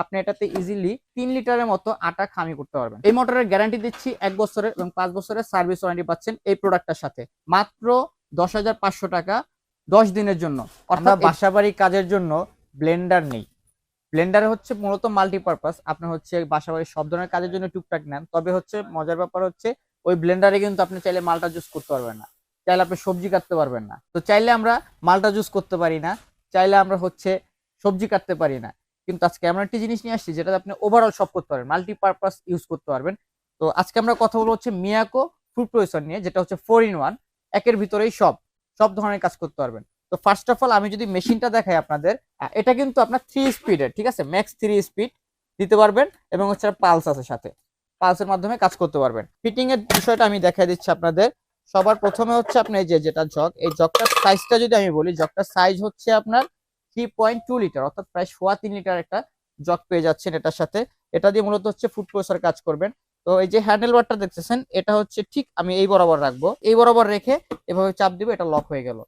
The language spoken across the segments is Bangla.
আপনি এটাতে ইজিলি 3 লিটারের মতো আটা খামি করতে পারবেন। এই মোটরের গ্যারান্টি দিচ্ছি 1 বছরের এবং 5 বছরের সার্ভিস ওয়ারেন্টি পাচ্ছেন এই প্রোডাক্টটার সাথে। মাত্র 10,500 টাকা 10 দিনের জন্য। অর্থাৎ বাসাবাড়ি কাজের জন্য ব্লেন্ডার নেই। ব্লেন্ডার হচ্ছে মূলত মাল্টিপারপাস। আপনি হচ্ছে বাসাবাড়ির সব ধরনের কাজের জন্য টুকটাক নেন। তবে হচ্ছে মজার ব্যাপার হচ্ছে ওই ব্লেন্ডারে কিন্তু আপনি চাইলে মালটা জুস করতে পারবেন না। চাইলে আপনি সবজি কাটতে পারবেন না। তো চাইলে আমরা মালটা জুস করতে পারি না। চাইলে আমরা হচ্ছে সবজি কাটতে পারি না। কিন্তু আজকে এমন একটি জিনিস নিয়ে আসছি যেটাতে আপনি ওভারঅল সব করতে পারবেন। মাল্টিপারপাস ইউজ করতে পারবেন। তো আজকে আমরা কথা বলবো হচ্ছে মিয়াকো ফুড প্রসেসর নিয়ে, যেটা হচ্ছে 4 in 1। একের ভিতরেই সব ধরনের কাজ করতে পারবেন। তো ফার্স্ট অফ অল আমি যদি মেশিনটা দেখাই আপনাদের, এটা কিন্তু আপনার 3 স্পিডের, ঠিক আছে, ম্যাক্স 3 স্পিড দিতে পারবেন এবং হচ্ছে পালস আছে সাথে, পালসের মাধ্যমে কাজ করতে পারবেন। ফিটিং এর বিষয়টা আমি দেখাই দিচ্ছি আপনাদের। সবার প্রথমে হচ্ছে আপনি এই যেটা জগ, এই জগটার সাইজটা যদি আমি বলি, জগটার সাইজ হচ্ছে আপনার 3.2 লিটার, অর্থাৎ প্রায় 3.25 লিটার একটা জগ পেয়ে যাচ্ছেন এটার সাথে। এটা দিয়ে মূলত হচ্ছে ফুড প্রসেসর কাজ করবেন। তো এই যে হ্যান্ডেল বারটা দেখতেছেন, এটা হচ্ছে ঠিক আমি এই বরাবর রাখবো, এই বরাবর রেখে এভাবে চাপ দিব, এটা লক হয়ে গেল।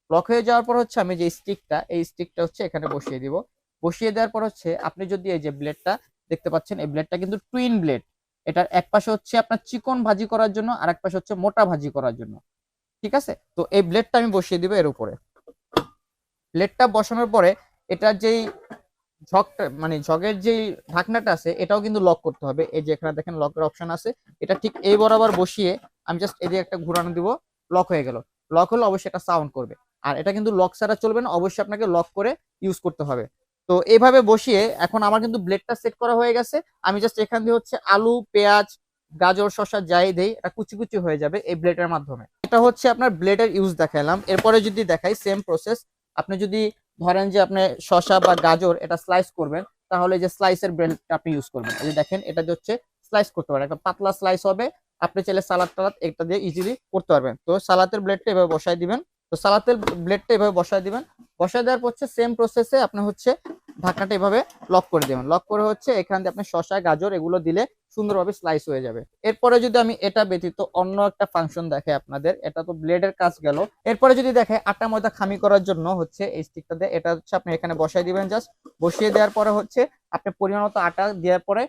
লক হয়ে যাওয়ার পর হচ্ছে আমি যে স্টিকটা, এই স্টিকটা হচ্ছে এখানে বসিয়ে দিব। বসিয়ে দেওয়ার পর হচ্ছে আপনি যদি এই যে ব্লেডটা দেখতে পাচ্ছেন, এই ব্লেডটা কিন্তু টুইন ব্লেড। এটার এক পাশে হচ্ছে আপনার চিকন ভাজি করার জন্য, আর এক পাশে হচ্ছে মোটা ভাজি করার জন্য, ঠিক আছে। তো এই ব্লেডটা আমি বসিয়ে দিব এর উপরে। ব্লেডটা বসানোর পরে এটার যেই ঝকটা, মানে ঝগের যেই ঢাকনাটা আছে, এটাও কিন্তু লক করতে হবে। এই যে এখানে দেখেন লকের অপশন আছে, এটা ঠিক এই বরাবর বসিয়ে আমি জাস্ট এদিকে একটা ঘুরানো দিব, লক হয়ে গেল। লক হলে অবশ্যই এটা সাউন্ড করবে। আর এটা কিন্তু লক ছাড়া চলবে না, অবশ্যই আপনাকে লক করে ইউজ করতে হবে। তো এইভাবে বসিয়ে এখন আমার কিন্তু ব্লেডটা সেট করা হয়ে গেছে। আমি জাস্ট এখান দিয়ে হচ্ছে আলু, পেঁয়াজ, গাজর, শসা যাই দেই, এটা কুচি কুচি হয়ে যাবে এই ব্লেডের মাধ্যমে। এটা হচ্ছে আপনার ব্লেডের ইউজ দেখালাম। এরপরে যদি দেখাই সেম প্রসেস, আপনি যদি ধরেন যে আপনি শসা বা গাজর এটা স্লাইস করবেন, তাহলে যে স্লাইসের ব্লেডটা আপনি ইউজ করবেন। এই যে দেখেন, এটা হচ্ছে স্লাইস করতে পারেন, একটা পাতলা স্লাইস হবে। আপনি চাইলে সালাদ টালাদ এটা দিয়ে ইজিলি করতে পারবেন। তো সালাতের ব্লেডটা এভাবে বসাই দিবেন। তো সালাতের ব্লেডটা এভাবে বসাই দিবেন। বসাই দেওয়ার পর হচ্ছে সেম প্রসেসে আপনি হচ্ছে ঢাকনাটা এভাবে লক করে দিবেন। লক করে হচ্ছে এখান দিয়ে আপনি শসা, গাজর এগুলো দিলে সুন্দরভাবে স্লাইস হয়ে যাবে। এরপরে যদি আমি এটা ব্যতীত অন্য একটা ফাংশন দেখাই আপনাদের, এটা তো ব্লেডের কাজ গেল। এরপরে যদি দেখে আটা ময়দা খামি করার জন্য হচ্ছে এই স্টিকটা দিয়ে, এটা হচ্ছে আপনি এখানে বসাই দিবেন। জাস্ট বসিয়ে দেওয়ার পরে হচ্ছে আপনি পরিমাণ মতো আটা দেওয়ার পরে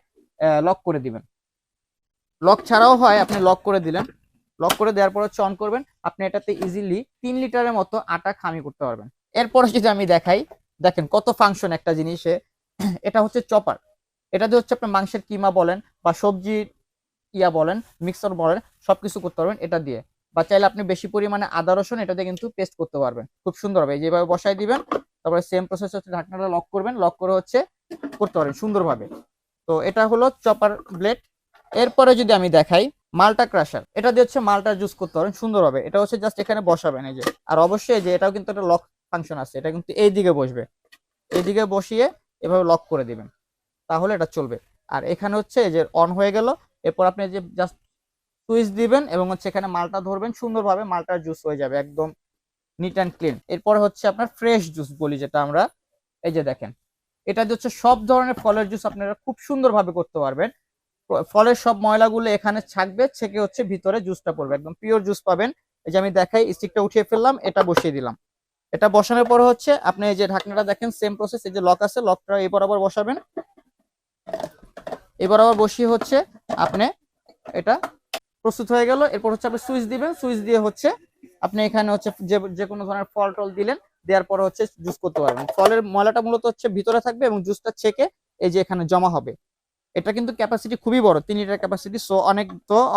লক করে দিবেন। লক ছাড়াও হয়, আপনি লক করে দিলেন। লক করে দেওয়ার পর হচ্ছে অন করবেন। আপনি এটাতে ইজিলি 3 লিটারের মতো আটা খামি করতে পারবেন। এরপরে যদি আমি দেখাই, দেখেন কত ফাংশন একটা জিনিসে। এটা হচ্ছে চপার। এটা দিয়ে হচ্ছে আপনি মাংসের কিমা বলেন বা সবজির বলেন, মিক্সার বলেন, সবকিছু করতে পারবেন এটা দিয়ে। বা চাইলে আপনি বেশি পরিমাণে আদা রসুন এটা দিয়ে কিন্তু পেস্ট করতে পারবেন খুব সুন্দর হবে। যেভাবে বসাই দিবেন, তারপরে সেম প্রসেস হচ্ছে ঢাকনাটা লক করবেন, লক করে হচ্ছে করতে পারবেন সুন্দরভাবে। তো এটা হলো চপার ব্লেড। এরপরে যদি আমি দেখাই মালটা ক্রাশার, এটা দিয়ে হচ্ছে মালটা জুস করতে পারেন সুন্দরভাবে। এটা হচ্ছে জাস্ট এখানে বসাবেন এই যে। আর অবশ্যই যে এটাও কিন্তু একটা লক ফাংশন আছে, এটা কিন্তু এই দিকে বসবে, এইদিকে বসিয়ে এভাবে লক করে দিবেন, তাহলে এটা চলবে। আর এখানে হচ্ছে এই যে অন হয়ে গেল। এরপর আপনি যে জাস্ট সুইচ দিবেন এবং হচ্ছে এখানে মালটা ধরবেন, সুন্দরভাবে মালটার জুস হয়ে যাবে একদম নিট অ্যান্ড ক্লিন। এরপরে হচ্ছে আপনার ফ্রেশ জুস বলি যেটা আমরা, এই যে দেখেন, এটা হচ্ছে সব ধরনের ফলের জুস আপনারা খুব সুন্দরভাবে করতে পারবেন। ফলের সব ময়লাগুলো এখানে থাকবে, ছেঁকে হচ্ছে ভিতরে জুসটা পড়বে, একদম পিওর জুস পাবেন। এই যে আমি দেখাই, স্টিকটা উঠিয়ে ফেললাম, এটা বসিয়ে দিলাম। এটা বসানোর পর হচ্ছে আপনি এই যে ঢাকনাটা দেখেন সেম প্রসেস, এই যে লক আছে, লকটা এই বরাবর বসাবেন। এই বরাবর বসিয়ে হচ্ছে আপনি এটা প্রস্তুত হয়ে গেল। এরপর হচ্ছে আপনি সুইচ দিবেন, সুইচ দিয়ে হচ্ছে আপনি এখানে হচ্ছে যে কোনো ধরনের ফল টল দিলেন, দেওয়ার পর হচ্ছে জুস করতে পারবেন। ফলের ময়লাটা মূলত হচ্ছে ভিতরে থাকবে এবং জুসটা ছেঁকে এই যে এখানে জমা হবে। এটা কিন্তু ক্যাপাসিটি খুবই বড়, 3 লিটার ক্যাপাসিটি। সো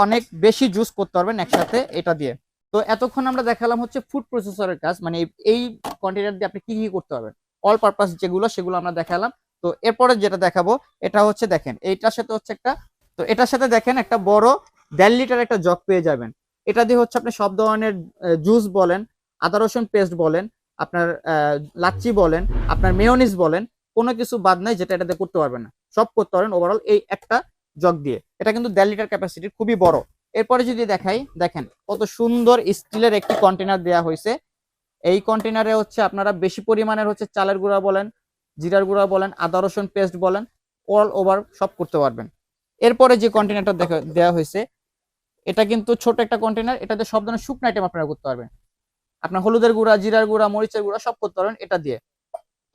অনেক বেশি জুস করতে পারবেন একসাথে এটা দিয়ে। তো এতক্ষণ আমরা দেখালাম হচ্ছে ফুড প্রসেসরের কাজ, মানে এই কন্টেনার দিয়ে আপনি কি কি করতে পারবেন, অল পারপাস যেগুলো সেগুলো আমরা দেখালাম। তো এরপরে যেটা দেখাবো এটা হচ্ছে দেখেন, এইটার সাথে হচ্ছে একটা, তো এটার সাথে দেখেন একটা বড় 1.5 লিটার একটা জগ পেয়ে যাবেন। এটা দিয়ে হচ্ছে আপনি সব ধরনের জুস বলেন, আদা রসুন পেস্ট বলেন, আপনার লাচ্ছি বলেন, আপনার মেয়োনিজ বলেন, কোনো কিছু বাদ নাই যেটা এটাতে করতে পারবেন না, সব করতে পারেন ওভারঅল এই একটা জগ দিয়ে। এটা কিন্তু 1.5 লিটার ক্যাপাসিটি, খুবই বড়। এরপরে যদি দেখাই, দেখেন কত সুন্দর স্টিলের একটি কন্টেনার দেওয়া হয়েছে। এই কন্টেনারে হচ্ছে আপনারা বেশি পরিমাণের হচ্ছে চালের গুঁড়া বলেন, জিরার গুঁড়া বলেন, আদা রসুন পেস্ট বলেন, অল ওভার সব করতে পারবেন। এরপরে যে কন্টেনারটা দেওয়া হয়েছে, এটা কিন্তু ছোট একটা কন্টেনার, এটাতে সব ধরনের শুকনো আইটেম আপনারা করতে পারবেন। আপনার হলুদের গুঁড়া, জিরার গুঁড়া, মরিচের গুঁড়া সব করতে পারবেন এটা দিয়ে।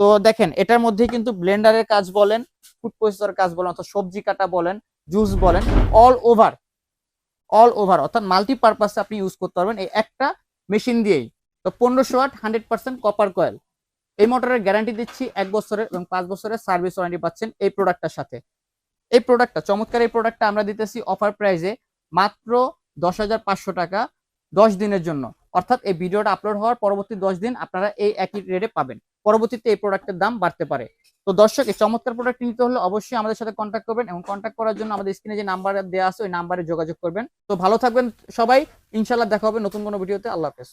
তো দেখেন এটার মধ্যে কিন্তু ব্লেন্ডারের কাজ বলেন, ফুড প্রসেসরের কাজ বলেন, অর্থাৎ সবজি কাটা বলেন, জুস বলেন, অল ওভার অর্থাৎ মাল্টিপারপাসে আপনি ইউজ করতে পারবেন এই একটা মেশিন দিয়েই। তো 1500 ওয়াট 100% কপার কয়েল। এই মোটরের গ্যারান্টি দিচ্ছি 1 বছরের এবং 5 বছরের সার্ভিস ওয়ারেন্টি পাচ্ছেন এই প্রোডাক্টটার সাথে। এই প্রোডাক্টটা চমৎকার, এই প্রোডাক্টটা আমরা দিতেছি অফার প্রাইসে মাত্র 10,500 টাকা 10 দিনের জন্য। অর্থাৎ এই ভিডিওটা আপলোড হওয়ার পরবর্তী 10 দিন আপনারা এই একই রেটে পাবেন। পরবর্তীতে এই প্রোডাক্টের দাম বাড়তে পারে। তো দর্শক, এই চমৎকার প্রোডাক্ট নিতে হলে অবশ্যই আমাদের সাথে কন্ট্যাক্ট করবেন এবং কন্ট্যাক্ট করার জন্য আমাদের স্ক্রিনে যে নাম্বার দেওয়া আছে ওই নাম্বারে যোগাযোগ করবেন। তো ভালো থাকবেন সবাই, ইনশাল্লাহ দেখা হবে নতুন কোনো ভিডিওতে। আল্লাহ হাফেজ।